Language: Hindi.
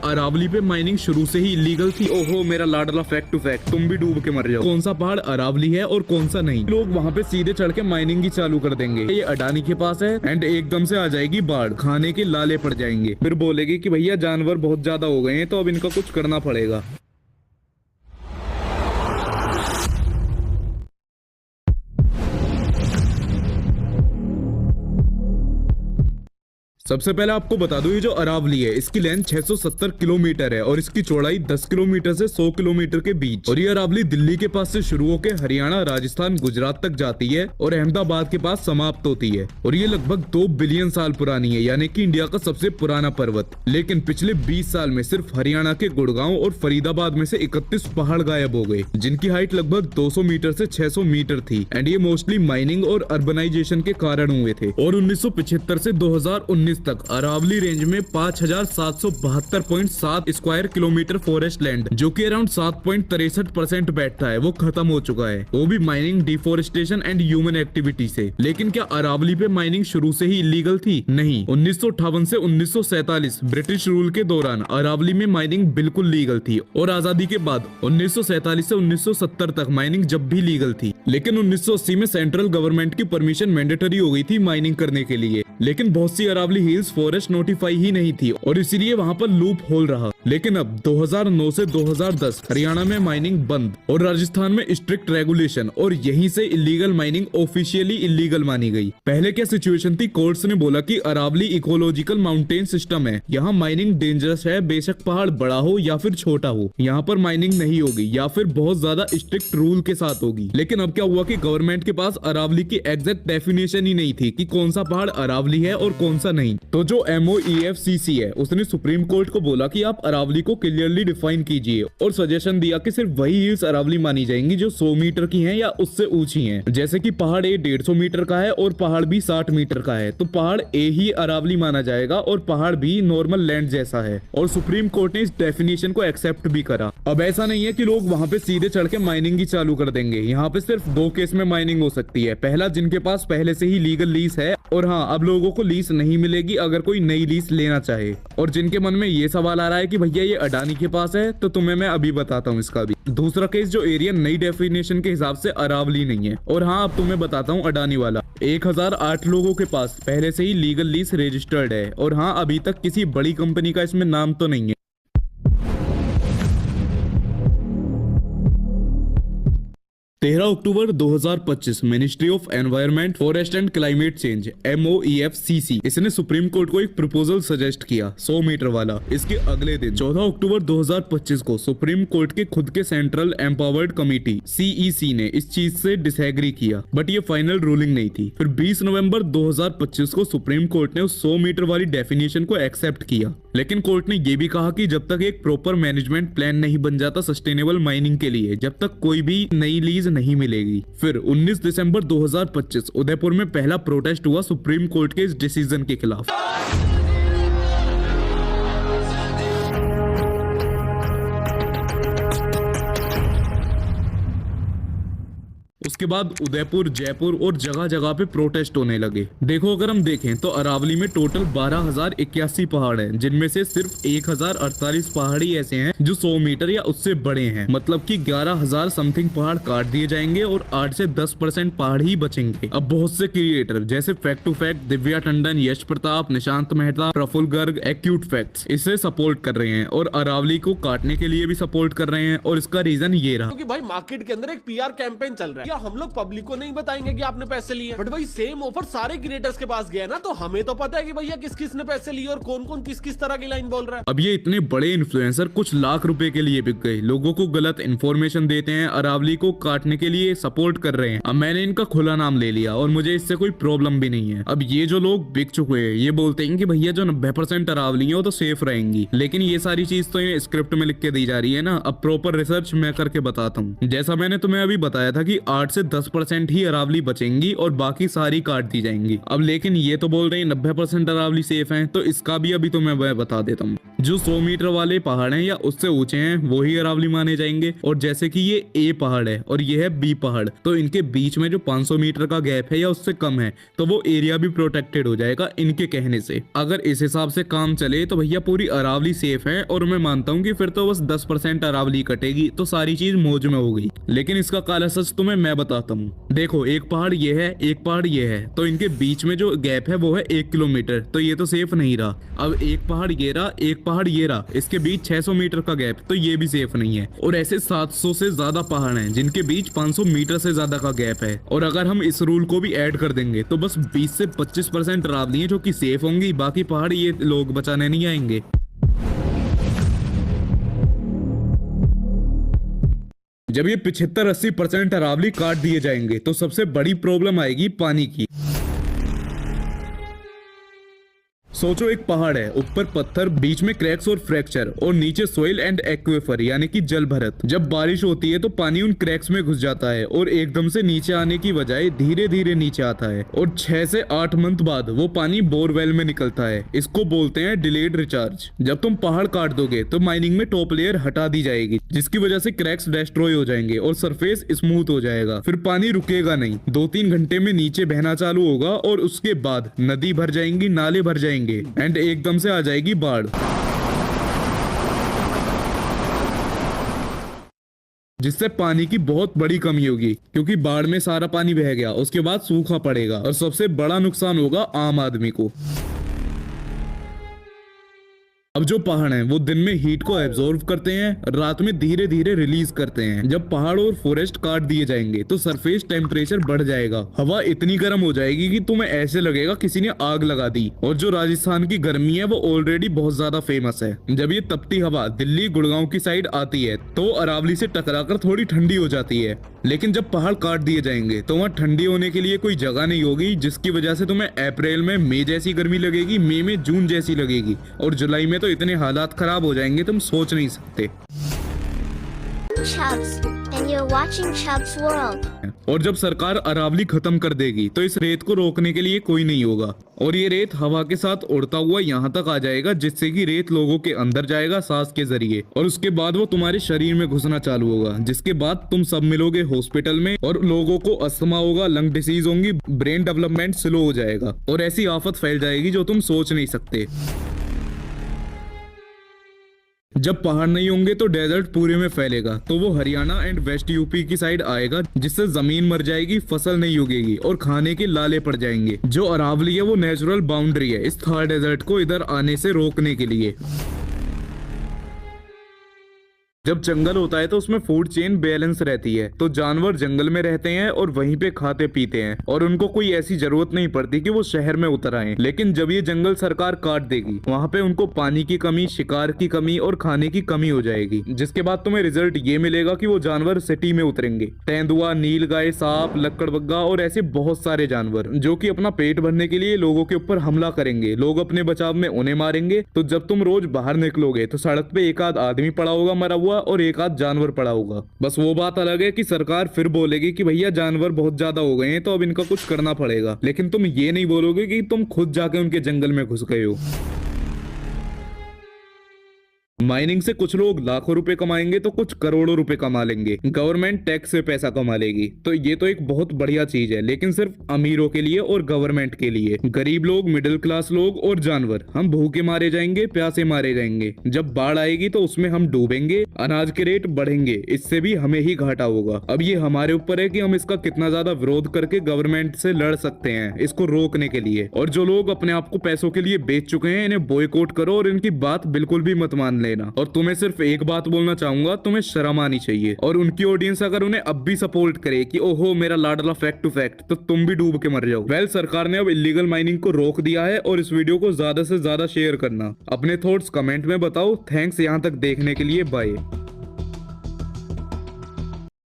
अरावली पे माइनिंग शुरू से ही इलीगल थी? ओहो मेरा लाडला फैक्ट टू फैक्ट, तुम भी डूब के मर जाओ। कौन सा पहाड़ अरावली है और कौन सा नहीं? लोग वहाँ पे सीधे चढ़ के माइनिंग ही चालू कर देंगे। ये अडानी के पास है एंड एकदम से आ जाएगी बाढ़, खाने के लाले पड़ जाएंगे। फिर बोलेगी कि भैया जानवर बहुत ज्यादा हो गए हैं तो अब इनका कुछ करना पड़ेगा। सबसे पहले आपको बता दूं, ये जो अरावली है इसकी लेंथ 670 किलोमीटर है और इसकी चौड़ाई 10 किलोमीटर से 100 किलोमीटर के बीच। और ये अरावली दिल्ली के पास से शुरू होकर हरियाणा, राजस्थान, गुजरात तक जाती है और अहमदाबाद के पास समाप्त होती है। और ये लगभग 2 बिलियन साल पुरानी है, यानी कि इंडिया का सबसे पुराना पर्वत। लेकिन पिछले 20 साल में सिर्फ हरियाणा के गुड़गांव और फरीदाबाद में से 31 पहाड़ गायब हो गए, जिनकी हाइट लगभग 200 मीटर से 600 मीटर थी। एंड ये मोस्टली माइनिंग और अर्बनाइजेशन के कारण हुए थे। और 1975 से 2019 तक अरावली रेंज में 5772.7 स्क्वायर किलोमीटर फॉरेस्ट लैंड, जो कि अराउंड 7.63% बैठता है, वो खत्म हो चुका है। वो भी mining, deforestation and human activity से। लेकिन क्या अरावली पे माइनिंग शुरू से ही इलीगल थी? नहीं। 1958 से 1947 ब्रिटिश रूल के दौरान अरावली में माइनिंग बिल्कुल लीगल थी। और आजादी के बाद 1947 से 1970 तक माइनिंग जब भी लीगल थी। लेकिन 1980 में सेंट्रल गवर्नमेंट की परमिशन मैंडेटरी हो गई थी माइनिंग करने के लिए। लेकिन बहुत सी अरावली हिल्स फॉरेस्ट नोटिफाई ही नहीं थी और इसीलिए वहाँ पर लूप होल रहा। लेकिन अब 2009 से 2010 हरियाणा में माइनिंग बंद और राजस्थान में स्ट्रिक्ट रेगुलेशन, और यहीं से इलीगल माइनिंग ऑफिशियली इलीगल मानी गई। पहले क्या सिचुएशन थी? कोर्ट्स ने बोला कि अरावली इकोलॉजिकल माउंटेन सिस्टम है, यहाँ माइनिंग डेंजरस है, बेशक पहाड़ बड़ा हो या फिर छोटा हो, यहाँ पर माइनिंग नहीं होगी या फिर बहुत ज्यादा स्ट्रिक्ट रूल के साथ होगी। लेकिन अब क्या हुआ कि गवर्नमेंट के पास अरावली की एग्जैक्ट डेफिनेशन ही नहीं थी कि कौन सा पहाड़ अरावली है और कौन सा नहीं। तो जो MOEFCC है उसने सुप्रीम कोर्ट को बोला कि आप अरावली को क्लियरली डिफाइन कीजिए, और सजेशन दिया कि सिर्फ वही हिल्स अरावली मानी जाएंगी जो 100 मीटर की हैं या उससे ऊंची हैं। जैसे कि पहाड़ ए 150 मीटर का है और पहाड़ बी 60 मीटर का है, तो पहाड़ ए ही अरावली माना जाएगा और पहाड़ बी नॉर्मल लैंड जैसा है। और सुप्रीम कोर्ट ने इस डेफिनेशन को एक्सेप्ट भी करा। अब ऐसा नहीं है कि लोग वहाँ पे सीधे चढ़ के माइनिंग ही चालू कर देंगे। यहाँ पे सिर्फ 2 केस में माइनिंग हो सकती है। पहला, जिनके पास पहले से ही लीगल लीज है, और हाँ अब लोगों को लीज नहीं मिलेगी अगर कोई नई लीज लेना चाहे। और जिनके मन में ये सवाल आ रहा है कि भैया ये अडानी के पास है, तो तुम्हें मैं अभी बताता हूँ इसका भी। दूसरा केस, जो एरिया नई डेफिनेशन के हिसाब से अरावली नहीं है। और हाँ अब तुम्हें बताता हूँ अडानी वाला। 1008 लोगों के पास पहले से ही लीगल लीज रजिस्टर्ड है, और हाँ अभी तक किसी बड़ी कंपनी का इसमें नाम तो नहीं है। 13 अक्टूबर 2025 ministry of environment, forest and climate change MOEFCC इसने सुप्रीम कोर्ट को एक प्रपोजल सजेस्ट किया 100 मीटर वाला। इसके अगले दिन 14 अक्टूबर 2025 को सुप्रीम कोर्ट के खुद के सेंट्रल एम्पावर्ड कमेटी CEC ने इस चीज से डिसएग्री किया, बट ये फाइनल रूलिंग नहीं थी। फिर 20 नवंबर 2025 को सुप्रीम कोर्ट ने उस 100 मीटर वाली डेफिनेशन को एक्सेप्ट किया। लेकिन कोर्ट ने ये भी कहा कि जब तक एक प्रॉपर मैनेजमेंट प्लान नहीं बन जाता सस्टेनेबल माइनिंग के लिए, जब तक कोई भी नई लीज नहीं मिलेगी। फिर 19 दिसंबर 2025 उदयपुर में पहला प्रोटेस्ट हुआ सुप्रीम कोर्ट के इस डिसीजन के खिलाफ। उसके बाद उदयपुर, जयपुर और जगह जगह पे प्रोटेस्ट होने लगे। देखो अगर हम देखें तो अरावली में टोटल 12,081 पहाड़ हैं, जिनमें से सिर्फ 1,048 पहाड़ ही ऐसे हैं जो 100 मीटर या उससे बड़े हैं। मतलब कि 11,000 समथिंग पहाड़ काट दिए जाएंगे और 8 से 10% पहाड़ ही बचेंगे। अब बहुत से क्रिएटर जैसे fact to fact, Divya Tandon, Yash Pratap, Nishant Mehta, Praful Garg, acute facts इसे सपोर्ट कर रहे हैं और अरावली को काटने के लिए भी सपोर्ट कर रहे हैं। और इसका रीजन ये रहा क्योंकि भाई मार्केट के अंदर एक PR कैंपेन चल रहा है। हम लोग पब्लिक को नहीं बताएंगे कि आपने पैसे लिए, बट भाई सेम ऑफर सारे क्रिएटर्स के पास गया ना, तो हमें तो पता है कि भैया किस किस ने पैसे लिए और कौन कौन किस किस तरह की लाइन बोल रहा है। अब ये इतने बड़े इन्फ्लुएंसर कुछ लाख रुपए के लिए बिक गए, लोगों को गलत इन्फॉर्मेशन देते हैं, अरावली को काटने के लिए सपोर्ट कर रहे हैं। अब मैंने इनका खुला नाम ले लिया और मुझे इससे कोई प्रॉब्लम भी नहीं है। अब ये जो लोग बिक चुके हैं ये बोलते हैं कि भैया जो 90% अरावली है वो तो सेफ रहेंगी, लेकिन ये सारी चीज तो ये स्क्रिप्ट में लिख के दी जा रही है ना। अब प्रॉपर रिसर्च मैं करके बताता हूँ। जैसा मैंने तुम्हें अभी बताया था कि 8 से 10% ही अरावली बचेंगी और बाकी सारी काट दी जाएंगी। अब लेकिन ये तो बोल रहे हैं 90% अरावली सेफ हैं, तो इसका भी अभी तुम्हें मैं बता देता हूँ। जो 100 मीटर वाले पहाड़ हैं या उससे ऊंचे हैं वो ही अरावली माने जाएंगे। और जैसे कि ये ए पहाड़ है और ये है बी पहाड़, तो इनके बीच में जो 500 मीटर का गैप है या उससे कम है तो वो एरिया भी प्रोटेक्टेड हो जाएगा इनके कहने से। अगर इस हिसाब से काम चले तो भैया पूरी अरावली सेफ है। और मैं मानता हूँ कि फिर तो बस 10% अरावली कटेगी तो सारी चीज मौज में हो गई। लेकिन इसका काला सच तुम्हें मैं बताता हूँ। देखो, एक पहाड़ ये है, एक पहाड़ ये है, तो इनके बीच में जो गैप है वो है 1 किलोमीटर, तो ये तो सेफ नहीं रहा। अब एक पहाड़ ये रहा, एक पहाड़ ये रहा, इसके बीच 600 मीटर का गैप, तो ये भी सेफ नहीं है। और ऐसे 700 से ज्यादा पहाड़ हैं जिनके बीच 500 मीटर से ज्यादा का गैप है। और अगर हम इस रूल को भी ऐड कर देंगे तो बस 20 से 25% अरावली है जो कि सेफ होंगी, बाकी पहाड़ ये लोग बचाने नहीं आएंगे। जब ये 75-80% अरावली काट दिए जाएंगे तो सबसे बड़ी प्रॉब्लम आएगी पानी की। सोचो, एक पहाड़ है, ऊपर पत्थर, बीच में क्रैक्स और फ्रैक्चर और नीचे सोइल एंड एक्वेफर यानी कि जल भरत। जब बारिश होती है तो पानी उन क्रैक्स में घुस जाता है और एकदम से नीचे आने की बजाय धीरे धीरे नीचे आता है और 6 से 8 मंथ बाद वो पानी बोरवेल में निकलता है। इसको बोलते हैं डिलेड रिचार्ज। जब तुम पहाड़ काट दोगे तो माइनिंग में टॉप लेयर हटा दी जाएगी जिसकी वजह से क्रैक्स डिस्ट्रॉय हो जाएंगे और सरफेस स्मूथ हो जाएगा। फिर पानी रुकेगा नहीं, 2-3 घंटे में नीचे बहना चालू होगा और उसके बाद नदी भर जाएंगी, नाले भर जाएंगे एंड एकदम से आ जाएगी बाढ़, जिससे पानी की बहुत बड़ी कमी होगी क्योंकि बाढ़ में सारा पानी बह गया। उसके बाद सूखा पड़ेगा और सबसे बड़ा नुकसान होगा आम आदमी को। अब जो पहाड़ हैं वो दिन में हीट को एब्जॉर्व करते हैं, रात में धीरे धीरे रिलीज करते हैं। जब पहाड़ और फॉरेस्ट काट दिए जाएंगे तो सरफेस टेम्परेचर बढ़ जाएगा, हवा इतनी गर्म हो जाएगी कि तुम्हें ऐसे लगेगा किसी ने आग लगा दी। और जो राजस्थान की गर्मी है वो ऑलरेडी बहुत ज्यादा फेमस है। जब ये तपती हवा दिल्ली गुड़गांव की साइड आती है तो अरावली से टकराकर थोड़ी ठंडी हो जाती है। लेकिन जब पहाड़ काट दिए जाएंगे तो वहाँ ठंडी होने के लिए कोई जगह नहीं होगी, जिसकी वजह से तुम्हें अप्रैल में मई जैसी गर्मी लगेगी, मई में जून जैसी लगेगी और जुलाई में तो इतने हालात खराब हो जाएंगे तुम सोच नहीं सकते। And you're watching Chubb's World. और जब सरकार अरावली खत्म कर देगी तो इस रेत को रोकने के लिए कोई नहीं होगा और ये रेत हवा के साथ उड़ता हुआ यहाँ तक आ जाएगा, जिससे कि रेत लोगों के अंदर जाएगा सांस के जरिए और उसके बाद वो तुम्हारे शरीर में घुसना चालू होगा, जिसके बाद तुम सब मिलोगे हॉस्पिटल में और लोगों को अस्थमा होगा, लंग डिसीज होंगी, ब्रेन डेवलपमेंट स्लो हो जाएगा और ऐसी आफत फैल जाएगी जो तुम सोच नहीं सकते। जब पहाड़ नहीं होंगे तो डेजर्ट पूरे में फैलेगा, तो वो हरियाणा एंड वेस्ट यूपी की साइड आएगा, जिससे जमीन मर जाएगी, फसल नहीं उगेगी और खाने के लाले पड़ जाएंगे। जो अरावली है वो नेचुरल बाउंड्री है इस थार डेजर्ट को इधर आने से रोकने के लिए। जब जंगल होता है तो उसमें फूड चेन बैलेंस रहती है, तो जानवर जंगल में रहते हैं और वहीं पे खाते पीते हैं और उनको कोई ऐसी जरूरत नहीं पड़ती कि वो शहर में उतर आए। लेकिन जब ये जंगल सरकार काट देगी वहाँ पे उनको पानी की कमी, शिकार की कमी और खाने की कमी हो जाएगी, जिसके बाद तुम्हें रिजल्ट ये मिलेगा कि वो जानवर सिटी में उतरेंगे। तेंदुआ, नीलगाय, सांप, लक्कड़बग्गा और ऐसे बहुत सारे जानवर जो कि अपना पेट भरने के लिए लोगों के ऊपर हमला करेंगे, लोग अपने बचाव में उन्हें मारेंगे। तो जब तुम रोज बाहर निकलोगे तो सड़क पे एक आध आदमी पड़ा होगा मरा हुआ और एक आध जानवर पड़ा होगा। बस वो बात अलग है कि सरकार फिर बोलेगी कि भैया जानवर बहुत ज्यादा हो गए हैं तो अब इनका कुछ करना पड़ेगा, लेकिन तुम ये नहीं बोलोगे कि तुम खुद जाके उनके जंगल में घुस गए हो। माइनिंग से कुछ लोग लाखों रुपए कमाएंगे तो कुछ करोड़ों रुपए कमा लेंगे, गवर्नमेंट टैक्स से पैसा कमा लेगी। तो ये तो एक बहुत बढ़िया चीज है, लेकिन सिर्फ अमीरों के लिए और गवर्नमेंट के लिए। गरीब लोग, मिडिल क्लास लोग और जानवर हम भूखे मारे जाएंगे, प्यासे मारे जाएंगे। जब बाढ़ आएगी तो उसमें हम डूबेंगे, अनाज के रेट बढ़ेंगे, इससे भी हमें ही घाटा होगा। अब ये हमारे ऊपर है कि हम इसका कितना ज्यादा विरोध करके गवर्नमेंट से लड़ सकते हैं इसको रोकने के लिए। और जो लोग अपने आप को पैसों के लिए बेच चुके हैं इन्हें बॉयकॉट करो और इनकी बात बिल्कुल भी मत मान लेना। और तुम्हें सिर्फ एक बात बोलना चाहूंगा, तुम्हें शर्म आनी चाहिए। और उनकी ऑडियंस अगर उन्हें अब भी सपोर्ट करे कि ओहो मेरा लाडला फैक्ट टू फैक्ट, तो तुम भी डूब के मर जाओ। वेल, सरकार ने अब इलीगल माइनिंग को रोक दिया है और इस वीडियो को ज्यादा से ज्यादा शेयर करना। अपने थॉट्स कमेंट में बताओ। थैंक्स यहाँ तक देखने के लिए, बाय।